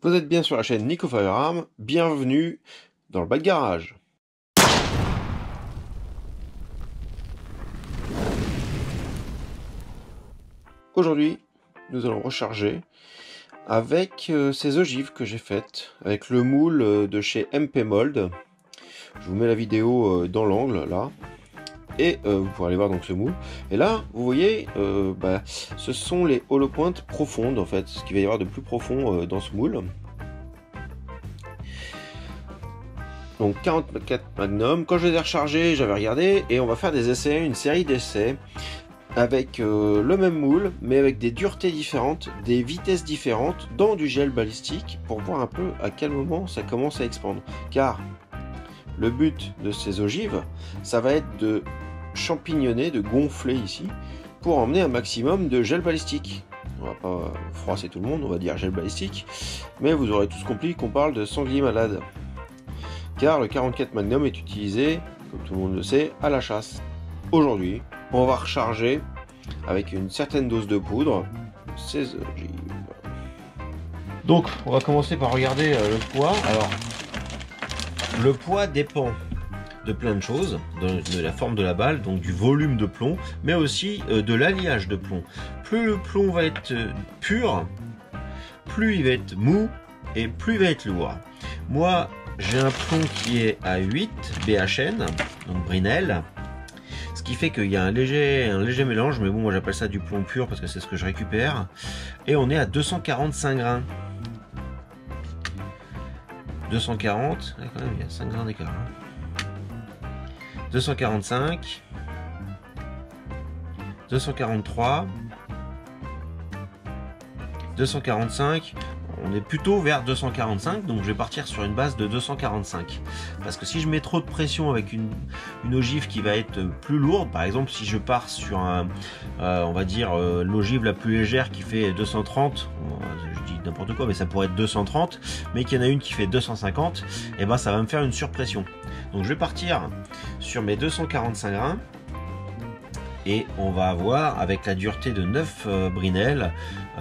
Vous êtes bien sur la chaîne Nico Firearm, bienvenue dans le bas de garage. Aujourd'hui, nous allons recharger avec ces ogives que j'ai faites, avec le moule de chez MP Mold. Je vous mets la vidéo dans l'angle là, et vous pourrez aller voir donc ce moule. Et là, vous voyez, ce sont les hollow points profondes en fait, ce qu'il va y avoir de plus profond dans ce moule. Donc 44 Magnum. Quand je les ai rechargés, j'avais regardé et on va faire des essais, une série d'essais avec le même moule mais avec des duretés différentes, des vitesses différentes dans du gel balistique pour voir un peu à quel moment ça commence à expandre. Car le but de ces ogives, ça va être de champignonner, de gonfler ici pour emmener un maximum de gel balistique. On va pas froisser tout le monde, on va dire gel balistique, mais vous aurez tous compris qu'on parle de sanglier malade. Car le 44 Magnum est utilisé, comme tout le monde le sait, à la chasse. Aujourd'hui, on va recharger avec une certaine dose de poudre ces ogives. Donc, on va commencer par regarder le poids. Alors, le poids dépend de plein de choses, de la forme de la balle, donc du volume de plomb, mais aussi de l'alliage de plomb. Plus le plomb va être pur, plus il va être mou et plus il va être lourd. Moi, j'ai un plomb qui est à 8 BHN, donc Brinell, ce qui fait qu'il y a un léger mélange, mais bon, moi j'appelle ça du plomb pur parce que c'est ce que je récupère, et on est à 245 grains. 240, quand même, il y a 5 grains d'écart. 245, 243, 245. On est plutôt vers 245, donc je vais partir sur une base de 245. Parce que si je mets trop de pression avec une ogive qui va être plus lourde, par exemple si je pars sur on va dire l'ogive la plus légère qui fait 230, je dis n'importe quoi, mais ça pourrait être 230, mais qu'il y en a une qui fait 250, et ben ça va me faire une surpression. Donc je vais partir sur mes 245 grains. Et on va avoir avec la dureté de 9 Brinell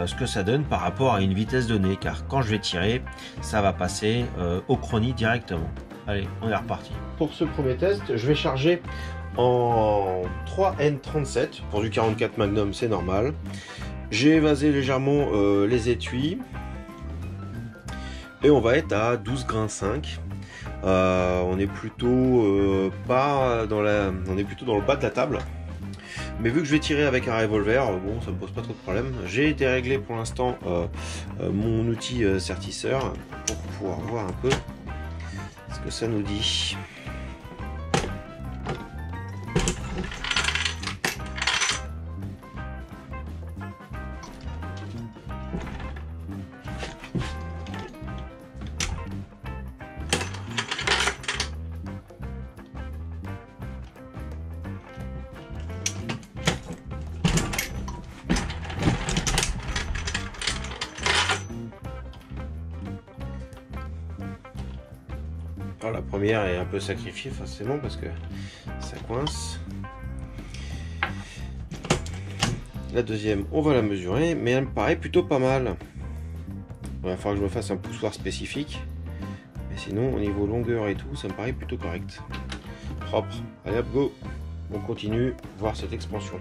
ce que ça donne par rapport à une vitesse donnée, car quand je vais tirer, ça va passer au chrony directement. Allez, on est reparti. Pour ce premier test, je vais charger en 3N37 pour du 44 Magnum, c'est normal. J'ai évasé légèrement les étuis et on va être à 12 grains 5. On est plutôt on est plutôt dans le bas de la table. Mais vu que je vais tirer avec un revolver, bon, ça me pose pas trop de problème. J'ai été réglé pour l'instant mon outil certisseur pour pouvoir voir un peu ce que ça nous dit. Alors, la première est un peu sacrifiée forcément parce que ça coince. La deuxième, on va la mesurer, mais elle me paraît plutôt pas mal. Il va falloir que je me fasse un poussoir spécifique. Mais sinon, au niveau longueur et tout, ça me paraît plutôt correct. Propre. Allez hop, go. On continue voir cette expansion.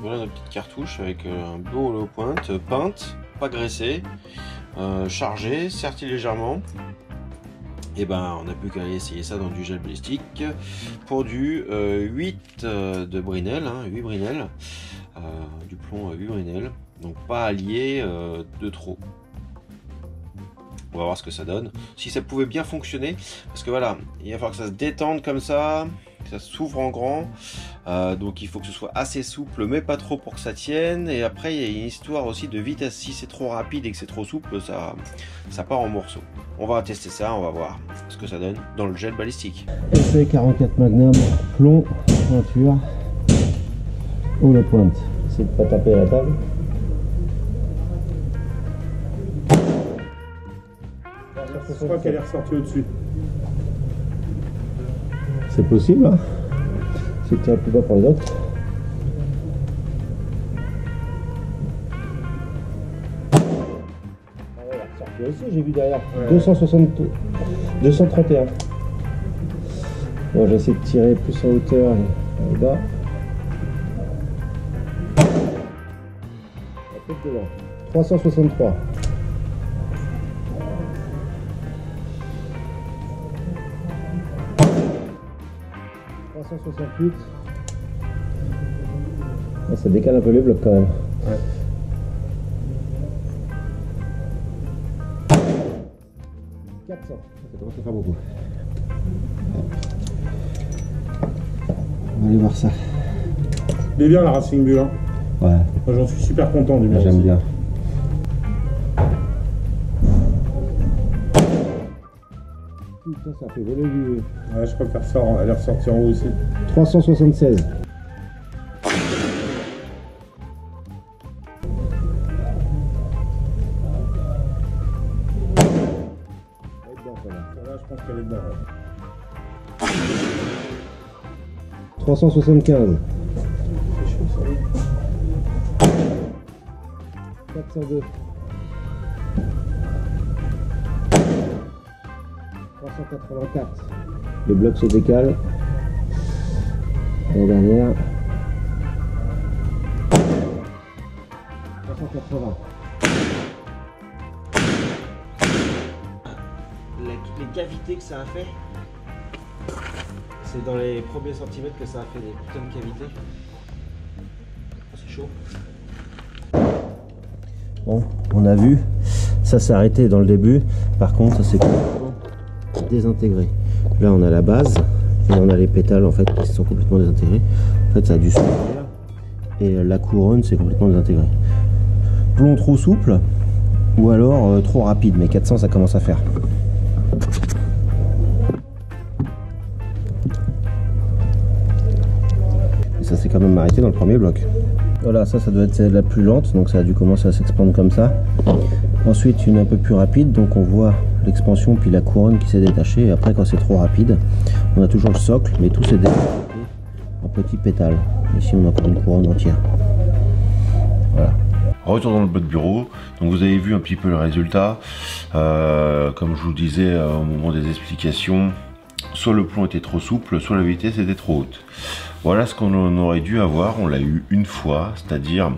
Voilà notre petite cartouche avec un beau hollow point, peinte, pas graissée, chargée, sertie légèrement. Et ben on n'a plus qu'à aller essayer ça dans du gel balistique pour du 8 de Brinell, 8 Brinell, du plomb 8 Brinell, donc pas allié de trop. On va voir ce que ça donne. Si ça pouvait bien fonctionner. Parce que voilà, il va falloir que ça se détende comme ça. Que ça s'ouvre en grand. Donc il faut que ce soit assez souple, mais pas trop pour que ça tienne. Et après, il y a une histoire aussi de vitesse. Si c'est trop rapide et que c'est trop souple, ça part en morceaux. On va tester ça, on va voir ce que ça donne dans le gel balistique. Essai 44 Magnum, plomb, pointure. Ou la pointe. C'est de pas taper à la table. Je crois qu'elle est ressortie au-dessus. C'est possible, hein. Si tu tiens plus bas pour les autres. Ah ouais, elle est ressortie aussi, j'ai vu derrière. Ouais. 231. Bon, j'essaie de tirer plus en hauteur et en bas. La tête devant. 363. 368. Ah, ça décale un peu les blocs quand même. Ouais. 400. Ça commence à faire beaucoup. On va aller voir ça. Il est bien la Racing Bull. Hein. Ouais. Moi j'en suis super content du mien. J'aime bien. Putain, ça fait voler du... Ouais, je préfère ça, elle est ressortie en haut aussi. 376. Là, je pense qu'elle est dedans. Ouais. 375. C'est chaud ça. 402. 384. Le bloc se décale. Et la dernière. 380. Les cavités que ça a fait, c'est dans les premiers centimètres que ça a fait des putains de cavités. C'est chaud. Bon, on a vu, ça s'est arrêté dans le début. Par contre, ça s'est complètement désintégré. Là, on a la base et on a les pétales en fait qui sont complètement désintégrés. En fait, ça a dû s'ouvrir et la couronne c'est complètement désintégré. Plomb trop souple ou alors trop rapide, mais 400 ça commence à faire. Et ça s'est quand même arrêté dans le premier bloc. Voilà, ça doit être la plus lente, donc ça a dû commencer à s'expandre comme ça. Ensuite, une un peu plus rapide, donc on voit l'expansion puis la couronne qui s'est détachée. Et après, quand c'est trop rapide, on a toujours le socle, mais tout s'est détaché en petits pétales. Ici, on a encore une couronne entière. Voilà. Retour dans le bloc bureau, donc vous avez vu un petit peu le résultat. Comme je vous disais au moment des explications, soit le plomb était trop souple, soit la vitesse était trop haute. Voilà ce qu'on aurait dû avoir, on l'a eu une fois, c'est-à-dire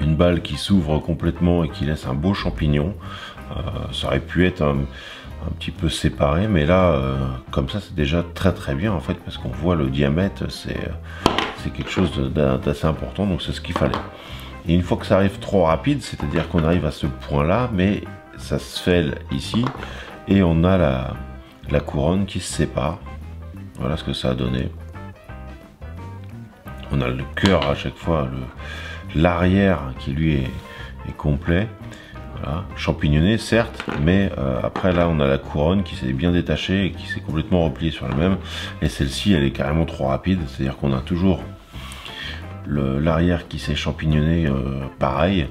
une balle qui s'ouvre complètement et qui laisse un beau champignon. Ça aurait pu être un petit peu séparé, mais là, comme ça, c'est déjà très bien en fait, parce qu'on voit le diamètre, c'est quelque chose d'assez important, donc c'est ce qu'il fallait. Et une fois que ça arrive trop rapide, c'est-à-dire qu'on arrive à ce point-là, mais ça se fait ici, et on a la couronne qui se sépare. Voilà ce que ça a donné. On a le cœur à chaque fois, l'arrière qui lui est complet. Voilà. Champignonné certes, mais après là on a la couronne qui s'est bien détachée et qui s'est complètement repliée sur elle-même. Et celle-ci elle est carrément trop rapide, c'est-à-dire qu'on a toujours l'arrière qui s'est champignonné pareil.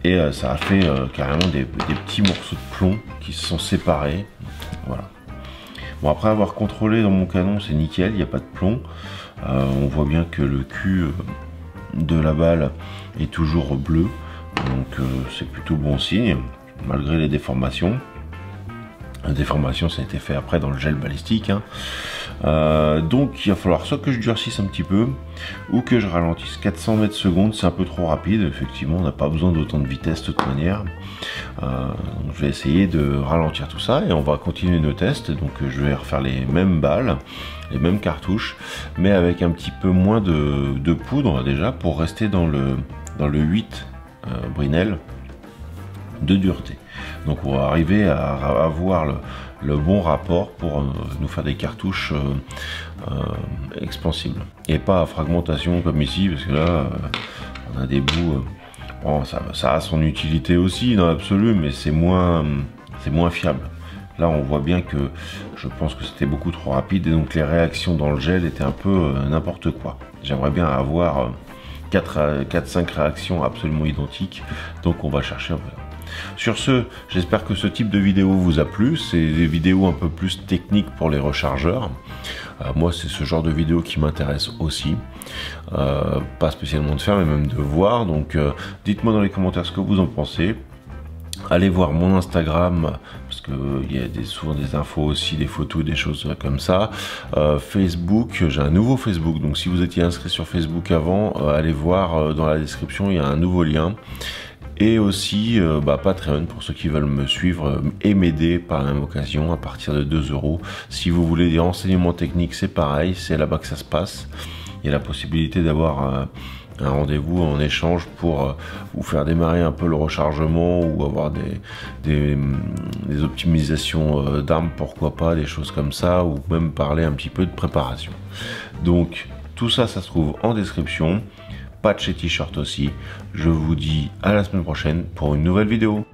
Et ça a fait carrément des petits morceaux de plomb qui se sont séparés. Voilà. Bon, après avoir contrôlé dans mon canon, c'est nickel, il n'y a pas de plomb. On voit bien que le cul de la balle est toujours bleu, donc c'est plutôt bon signe, malgré les déformations. La déformation, ça a été fait après dans le gel balistique. Hein. Donc il va falloir soit que je durcisse un petit peu, ou que je ralentisse. 400 mètres secondes, c'est un peu trop rapide, effectivement, on n'a pas besoin d'autant de vitesse de toute manière. Donc je vais essayer de ralentir tout ça, et on va continuer nos tests. Donc je vais refaire les mêmes balles, les mêmes cartouches, mais avec un petit peu moins de poudre déjà, pour rester dans le 8 Brinell. de dureté. Donc on va arriver à avoir le bon rapport pour nous faire des cartouches expansibles. Et pas à fragmentation comme ici, parce que là, on a des bouts... bon, ça a son utilité aussi dans l'absolu, mais c'est moins fiable. Là, on voit bien que je pense que c'était beaucoup trop rapide et donc les réactions dans le gel étaient un peu n'importe quoi. J'aimerais bien avoir 4-5 réactions absolument identiques, donc on va chercher un peu. Sur ce, j'espère que ce type de vidéo vous a plu. C'est des vidéos un peu plus techniques pour les rechargeurs. Moi, c'est ce genre de vidéo qui m'intéresse aussi. Pas spécialement de faire, mais même de voir. Donc, dites-moi dans les commentaires ce que vous en pensez. Allez voir mon Instagram, parce qu'il y a souvent des infos aussi, des photos, des choses comme ça. Facebook, j'ai un nouveau Facebook, donc si vous étiez inscrit sur Facebook avant, allez voir dans la description, il y a un nouveau lien. Et aussi Patreon pour ceux qui veulent me suivre et m'aider par la même occasion à partir de 2 €. Si vous voulez des renseignements techniques, c'est pareil, c'est là-bas que ça se passe. Il y a la possibilité d'avoir un rendez-vous en échange pour vous faire démarrer un peu le rechargement ou avoir des optimisations d'armes, pourquoi pas, des choses comme ça, ou même parler un petit peu de préparation. Donc tout ça, ça se trouve en description. Patch et t-shirt aussi. Je vous dis à la semaine prochaine pour une nouvelle vidéo.